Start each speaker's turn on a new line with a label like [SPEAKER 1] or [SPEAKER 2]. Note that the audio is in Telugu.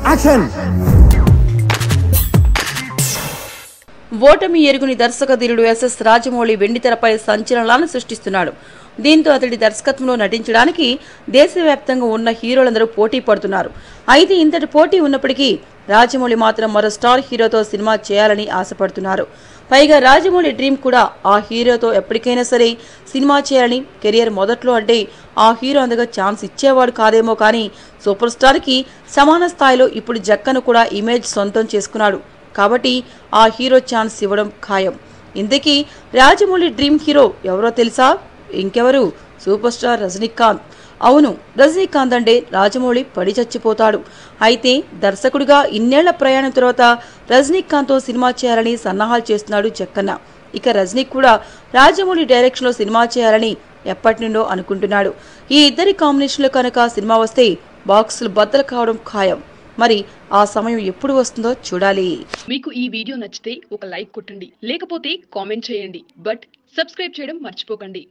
[SPEAKER 1] యాక్షన్.
[SPEAKER 2] ఓటమి ఎరుగుని దర్శకధీరుడు ఎస్ఎస్ రాజమౌళి వెండితెరపై సంచలనాలను సృష్టిస్తున్నాడు. దీంతో అతడి దర్శకత్వంలో నటించడానికి దేశవ్యాప్తంగా ఉన్న హీరోలందరూ పోటీ పడుతున్నారు. అయితే ఇంతటి పోటీ ఉన్నప్పటికీ రాజమౌళి మాత్రం మరో స్టార్ హీరోతో సినిమా చేయాలని ఆశపడుతున్నారు. పైగా రాజమౌళి డ్రీమ్ కూడా ఆ హీరోతో ఎప్పటికైనా సరే సినిమా చేయాలని. కెరియర్ మొదట్లో అంటే ఆ హీరో అంతగా ఛాన్స్ ఇచ్చేవాడు కాదేమో, కానీ సూపర్ స్టార్ కి సమాన స్థాయిలో ఇప్పుడు జక్కను కూడా ఇమేజ్ సొంతం చేసుకున్నాడు. కాబట్టి ఆ హీరో ఛాన్స్ ఇవ్వడం ఖాయం. ఇంతకీ రాజమౌళి డ్రీమ్ హీరో ఎవరో తెలుసా? ఇంకెవరు, సూపర్ స్టార్ రజనీకాంత్. అవును, రజనీకాంత్ అంటే రాజమౌళి పడి చచ్చిపోతాడు. అయితే దర్శకుడిగా ఇన్నేళ్ల ప్రయాణం తర్వాత రజనీకాంత్తో సినిమా చేయాలని సన్నాహాలు చేస్తున్నాడు జక్కన్న. ఇక రజనీ కూడా రాజమౌళి డైరెక్షన్ లో సినిమా చేయాలని ఎప్పటి నుండో అనుకుంటున్నాడు. ఈ ఇద్దరి కాంబినేషన్లో కనుక సినిమా వస్తే బాక్సులు బద్దలు కావడం ఖాయం. మరి ఆ సమయం ఎప్పుడు వస్తుందో చూడాలి.
[SPEAKER 3] మీకు ఈ వీడియో నచ్చితే ఒక లైక్ కొట్టండి, లేకపోతే కామెంట్ చేయండి. బట్ సబ్స్క్రైబ్ చేయడం మర్చిపోకండి.